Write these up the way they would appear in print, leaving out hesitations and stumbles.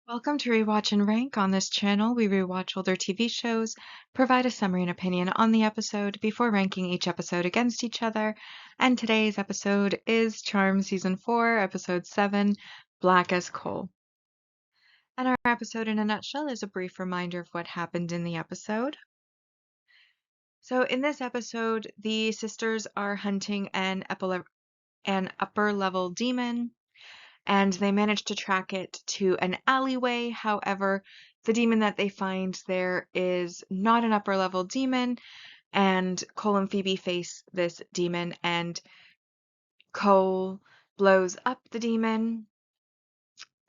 Welcome to Rewatch and Rank. On this channel, we rewatch older TV shows, provide a summary and opinion on the episode before ranking each episode against each other. And today's episode is Charmed Season 4, Episode 7, Black as Coal. And our episode in a nutshell is a brief reminder of what happened in the episode. So in this episode, the sisters are hunting an upper level demon, and they manage to track it to an alleyway. However, the demon that they find there is not an upper level demon, and Cole and Phoebe face this demon, and Cole blows up the demon,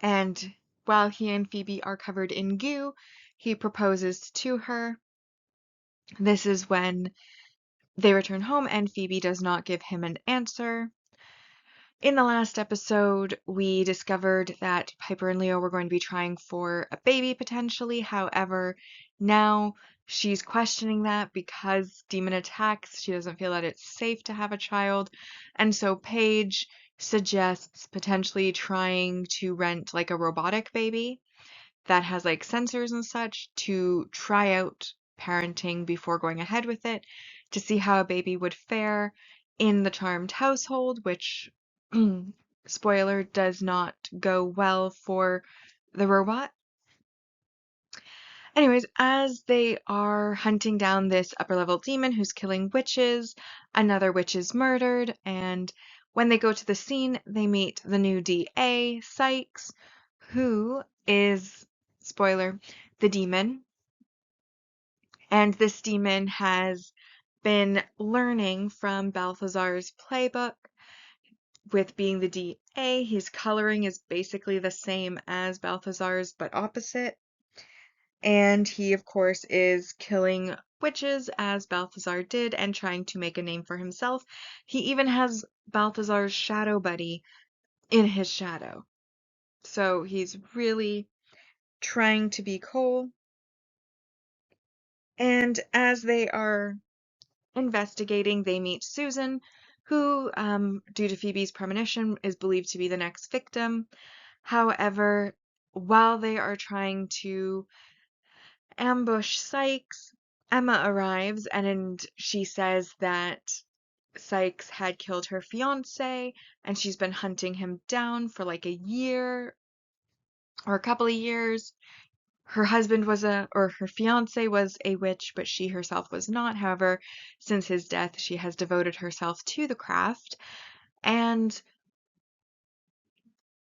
and while he and Phoebe are covered in goo, he proposes to her. This is when they return home, and Phoebe does not give him an answer. In the last episode, we discovered that Piper and Leo were going to be trying for a baby potentially. However, now she's questioning that because demon attacks. She doesn't feel that it's safe to have a child. And so Paige suggests potentially trying to rent like a robotic baby that has like sensors and such to try out parenting before going ahead with it to see how a baby would fare in the Charmed household, which spoiler, does not go well for the robot. Anyways, as they are hunting down this upper level demon who's killing witches, another witch is murdered, and when they go to the scene, they meet the new DA, Sykes, who is, spoiler, the demon. And this demon has been learning from Balthazar's playbook. With being the DA, his coloring is basically the same as Balthazar's, but opposite. And he, of course, is killing witches as Balthazar did and trying to make a name for himself. He even has Balthazar's shadow buddy in his shadow. So he's really trying to be Cole. And as they are investigating, they meet Susan, who, due to Phoebe's premonition, is believed to be the next victim. However, while they are trying to ambush Sykes, Emma arrives and she says that Sykes had killed her fiance and she's been hunting him down for like a year or a couple of years. Her husband her fiance was a witch, but she herself was not. However, since his death, she has devoted herself to the craft. And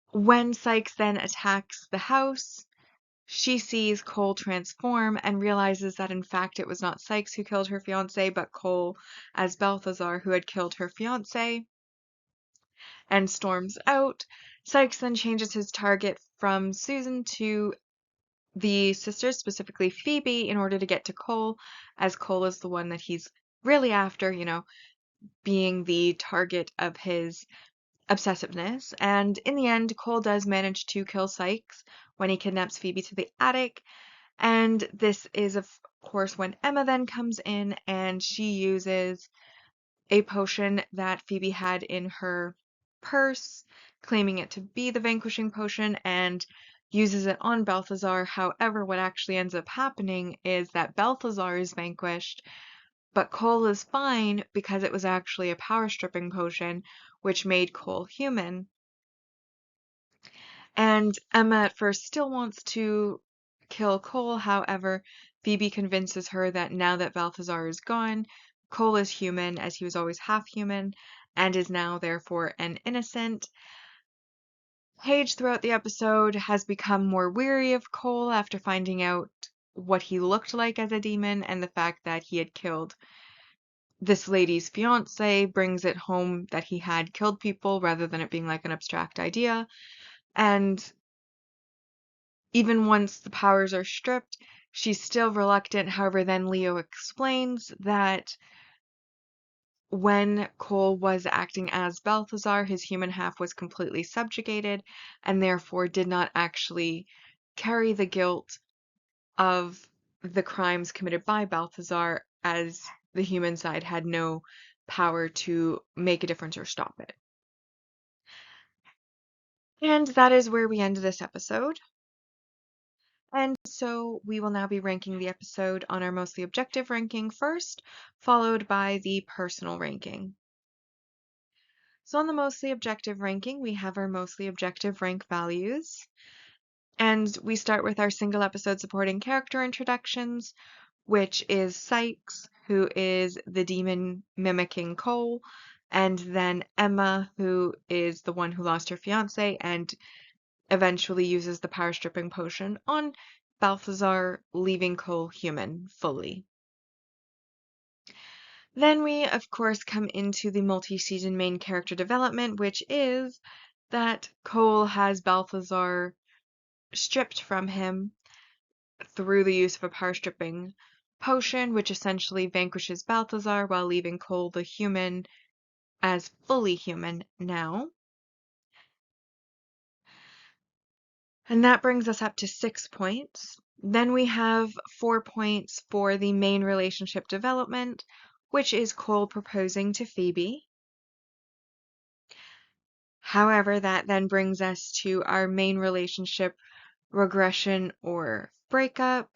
when Sykes then attacks the house, she sees Cole transform and realizes that in fact it was not Sykes who killed her fiance, but Cole as Balthazar who had killed her fiance, and storms out. Sykes then changes his target from Susan to the sisters, specifically Phoebe, in order to get to Cole, as Cole is the one that he's really after, being the target of his obsessiveness. And in the end, Cole does manage to kill Sykes when he kidnaps Phoebe to the attic. And this is, of course, when Emma then comes in and she uses a potion that Phoebe had in her purse, claiming it to be the vanquishing potion, and uses it on Balthazar. However, what actually ends up happening is that Balthazar is vanquished, but Cole is fine because it was actually a power stripping potion, which made Cole human. And Emma at first still wants to kill Cole. However, Phoebe convinces her that now that Balthazar is gone, Cole is human, as he was always half human, and is now therefore an innocent. Paige throughout the episode has become more weary of Cole after finding out what he looked like as a demon, and the fact that he had killed this lady's fiance brings it home that he had killed people rather than it being like an abstract idea. And even once the powers are stripped, she's still reluctant. However, then Leo explains that when Cole was acting as Balthazar, his human half was completely subjugated and therefore did not actually carry the guilt of the crimes committed by Balthazar, as the human side had no power to make a difference or stop it. And that is where we end this episode. And so we will now be ranking the episode on our mostly objective ranking first, followed by the personal ranking. So on the mostly objective ranking, we have our mostly objective rank values. And we start with our single episode supporting character introductions, which is Sykes, who is the demon mimicking Cole, and then Emma, who is the one who lost her fiance and eventually uses the power stripping potion on Balthazar, leaving Cole human fully. Then we, of course, come into the multi-season main character development, which is that Cole has Balthazar stripped from him through the use of a power stripping potion, which essentially vanquishes Balthazar while leaving Cole the human as fully human now. And that brings us up to 6 points. Then we have 4 points for the main relationship development, which is Cole proposing to Phoebe. However, that then brings us to our main relationship regression or breakup.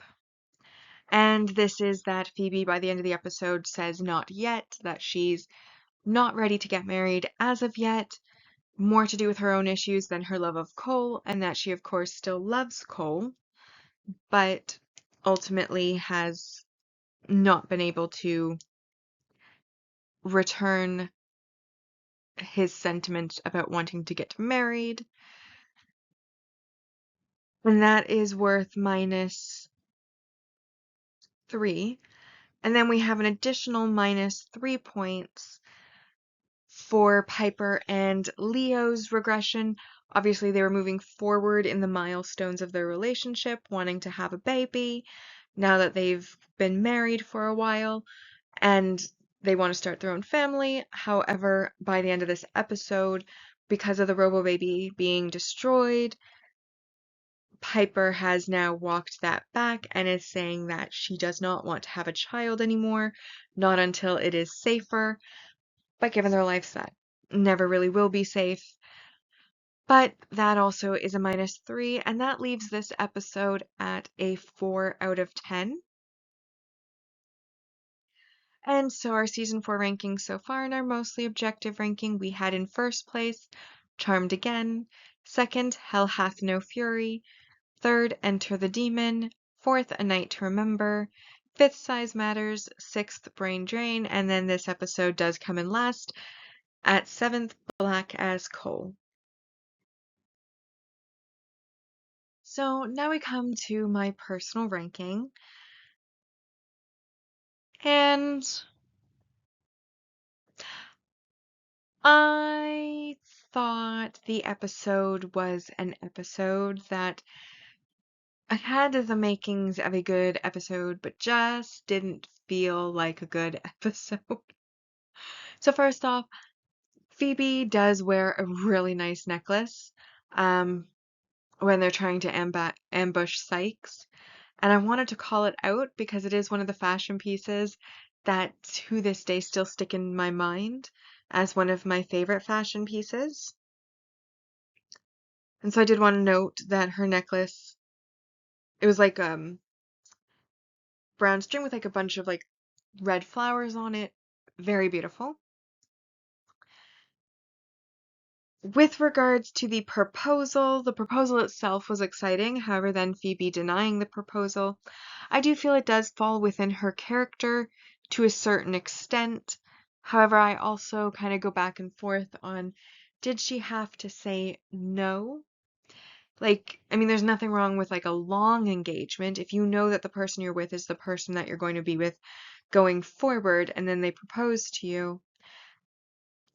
And this is that Phoebe, by the end of the episode, says not yet, that she's not ready to get married as of yet, more to do with her own issues than her love of Cole, and that she, of course, still loves Cole, but ultimately has not been able to return his sentiment about wanting to get married. And that is worth -3. And then we have an additional -3 points for Piper and Leo's regression. Obviously, they were moving forward in the milestones of their relationship, wanting to have a baby now that they've been married for a while, and they want to start their own family. However, by the end of this episode, because of the Robo Baby being destroyed, Piper has now walked that back and is saying that she does not want to have a child anymore, not until it is safer. But given their lives, that never really will be safe. But that also is a -3, and that leaves this episode at a 4 out of 10. And so our season 4 rankings so far in our mostly objective ranking, we had in first place Charmed Again, second Hell Hath No Fury, third Enter the Demon, fourth A Night to Remember, fifth Size Matters, sixth Brain Drain, and then this episode does come in last at 7th, Black as Coal. So now we come to my personal ranking. And I thought the episode was an episode that had the makings of a good episode, but just didn't feel like a good episode. So first off, Phoebe does wear a really nice necklace when they're trying to ambush Sykes. And I wanted to call it out because it is one of the fashion pieces that to this day still stick in my mind as one of my favorite fashion pieces. And so I did want to note that her necklace, it was like brown string with like a bunch of like red flowers on it. Very beautiful. With regards to the proposal itself was exciting. However, then Phoebe denying the proposal, I do feel it does fall within her character to a certain extent. However, I also kind of go back and forth on, did she have to say no? Like, I mean, there's nothing wrong with like a long engagement. If you know that the person you're with is the person that you're going to be with going forward and then they propose to you,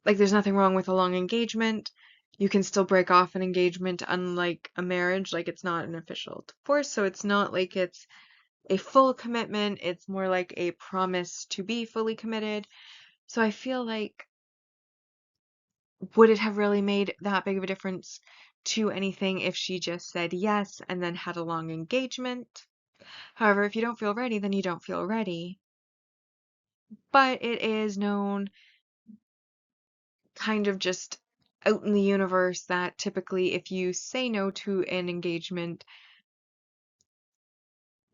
like there's nothing wrong with a long engagement. You can still break off an engagement unlike a marriage, like it's not an official divorce, so it's not like it's a full commitment, it's more like a promise to be fully committed. So I feel like would it have really made that big of a difference to anything if she just said yes and then had a long engagement? However, if you don't feel ready, then you don't feel ready. But it is known kind of just out in the universe that typically if you say no to an engagement,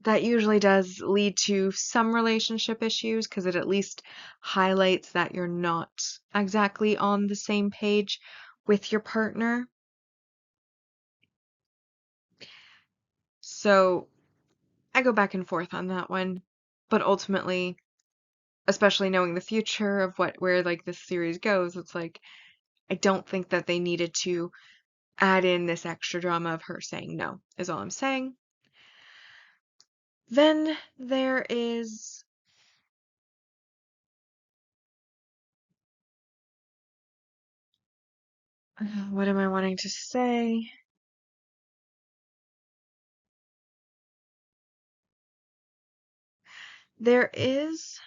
that usually does lead to some relationship issues because it at least highlights that you're not exactly on the same page with your partner. So I go back and forth on that one. But ultimately, especially knowing the future of where like this series goes, it's like I don't think that they needed to add in this extra drama of her saying no, is all I'm saying. Then there is what am I wanting to say? There is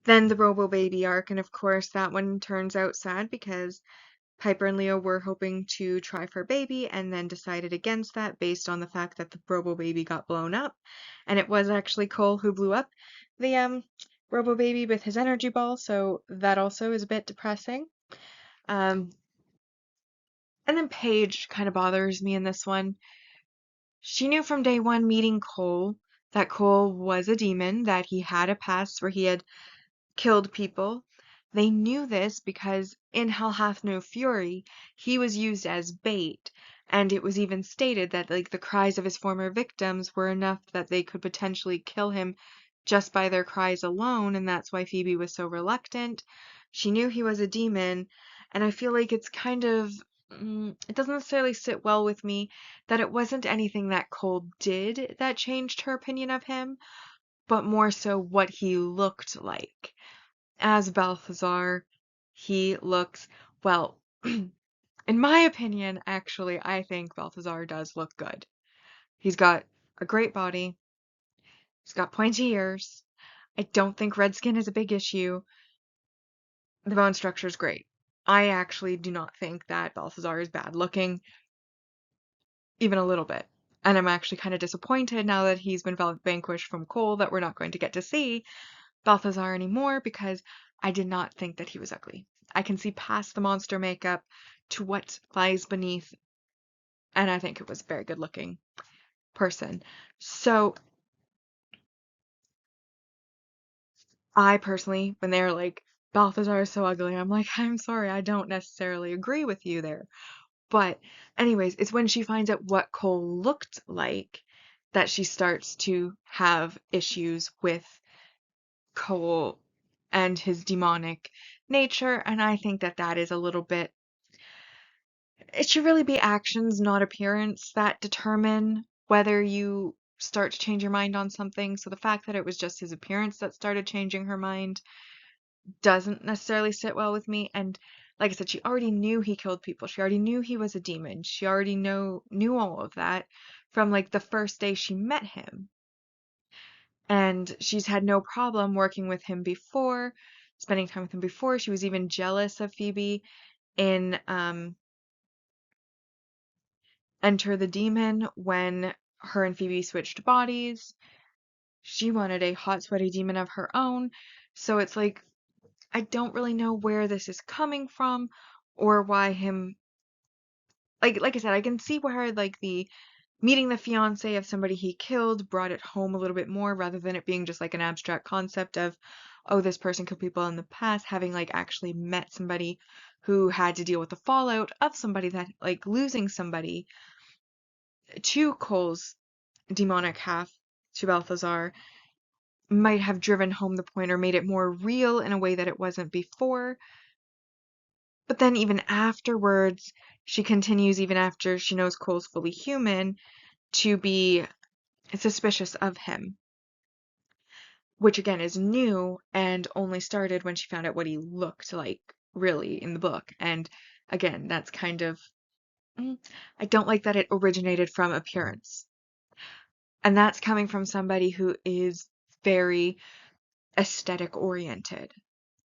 then the Robo Baby arc, and of course that one turns out sad because Piper and Leo were hoping to try for a baby and then decided against that based on the fact that the Robo Baby got blown up. And it was actually Cole who blew up the Robo Baby with his energy ball, so that also is a bit depressing. Um, and then Paige kind of bothers me in this one. She knew from day one meeting Cole that Cole was a demon, that he had a past where he had killed people. They knew this because in Hell Hath No Fury, he was used as bait, and it was even stated that like the cries of his former victims were enough that they could potentially kill him just by their cries alone, and that's why Phoebe was so reluctant. She knew he was a demon, and I feel like it's kind of it doesn't necessarily sit well with me that it wasn't anything that Cole did that changed her opinion of him, but more so what he looked like as Balthazar. He looks, well, in my opinion, actually, I think Balthazar does look good. He's got a great body, he's got pointy ears. I don't think red skin is a big issue. The bone structure is great. I actually do not think that Balthazar is bad looking, even a little bit. And I'm actually kind of disappointed now that he's been vanquished from Cole that we're not going to get to see Balthazar anymore because I did not think that he was ugly. I can see past the monster makeup to what lies beneath, and I think it was a very good looking person. So I personally, when they're like, Balthazar is so ugly, I'm like, I'm sorry, I don't necessarily agree with you there. But, anyways, it's when she finds out what Cole looked like that she starts to have issues with Cole and his demonic nature, and I think that that is a little bit. It should really be actions, not appearance, that determine whether you start to change your mind on something. So the fact that it was just his appearance that started changing her mind doesn't necessarily sit well with me. And like I said, she already knew he killed people. She already knew he was a demon. She already knew all of that from like the first day she met him. And she's had no problem working with him before, spending time with him before. She was even jealous of Phoebe in Enter the Demon when her and Phoebe switched bodies. She wanted a hot, sweaty demon of her own. So it's like, I don't really know where this is coming from or why him. Like I said, I can see where like the meeting the fiance of somebody he killed brought it home a little bit more rather than it being just like an abstract concept of, oh, this person killed people in the past, having like actually met somebody who had to deal with the fallout of somebody that like losing somebody to Cole's demonic half, to Balthazar, might have driven home the point or made it more real in a way that it wasn't before. But then even afterwards, she continues, even after she knows Cole's fully human, to be suspicious of him, which again is new and only started when she found out what he looked like really in the book. And again, that's kind of, I don't like that it originated from appearance. And that's coming from somebody who is very aesthetic oriented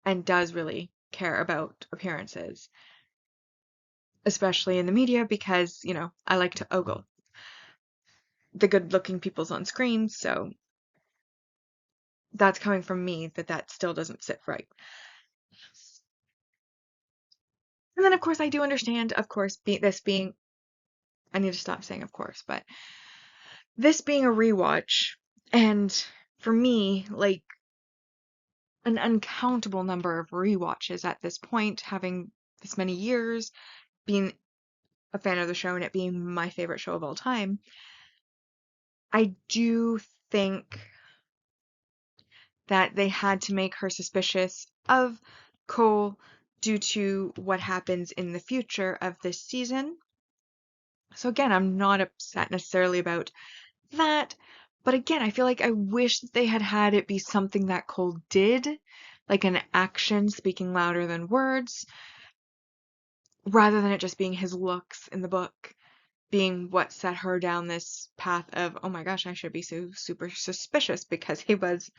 and does really care about appearances, especially in the media because, I like to ogle the good looking peoples on screen. So that's coming from me that still doesn't sit right. And then, of course, I do understand, of course, this being, I need to stop saying of course, but this being a rewatch, and for me, like an uncountable number of rewatches at this point, having this many years, being a fan of the show and it being my favorite show of all time, I do think that they had to make her suspicious of Cole due to what happens in the future of this season. So again, I'm not upset necessarily about that, but again, I feel like I wish that they had had it be something that Cole did, like an action speaking louder than words, rather than it just being his looks in the book being what set her down this path of, oh my gosh, I should be so super suspicious because he was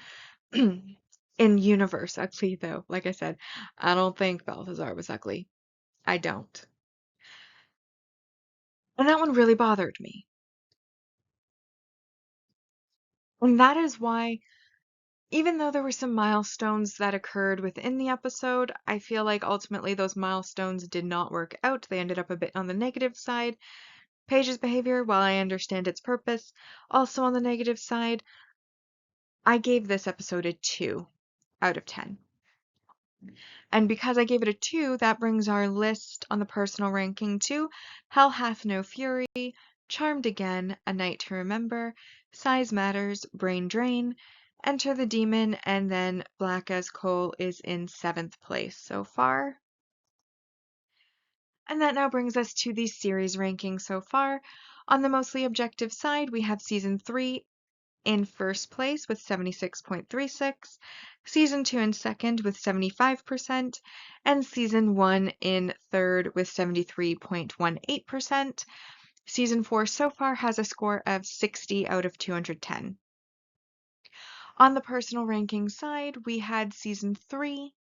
in universe ugly, though. Like I said, I don't think Balthazar was ugly. I don't. And that one really bothered me. And that is why, even though there were some milestones that occurred within the episode, I feel like ultimately those milestones did not work out. They ended up a bit on the negative side. Paige's behavior, while I understand its purpose, also on the negative side, I gave this episode a 2 out of 10. And because I gave it a 2, that brings our list on the personal ranking to Hell Hath No Fury, Charmed Again, A Night to Remember, Size Matters, Brain Drain, Enter the Demon, and then Black as Coal is in 7th place so far. And that now brings us to the series ranking so far. On the mostly objective side, we have Season 3 in first place with 76.36, Season 2 in second with 75%, and Season 1 in third with 73.18%. Season 4 so far has a score of 60 out of 210. On the personal ranking side, we had Season 3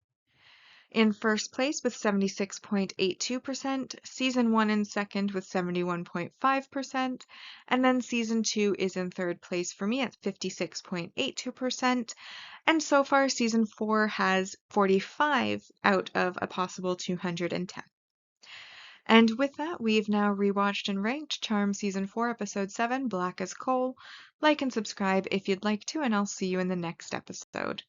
in first place with 76.82%, Season 1 in second with 71.5%, and then Season 2 is in third place for me at 56.82%, and so far Season 4 has 45 out of a possible 210. And with that, we've now rewatched and ranked Charmed Season 4, Episode 7, Black as Coal. Like and subscribe if you'd like to, and I'll see you in the next episode.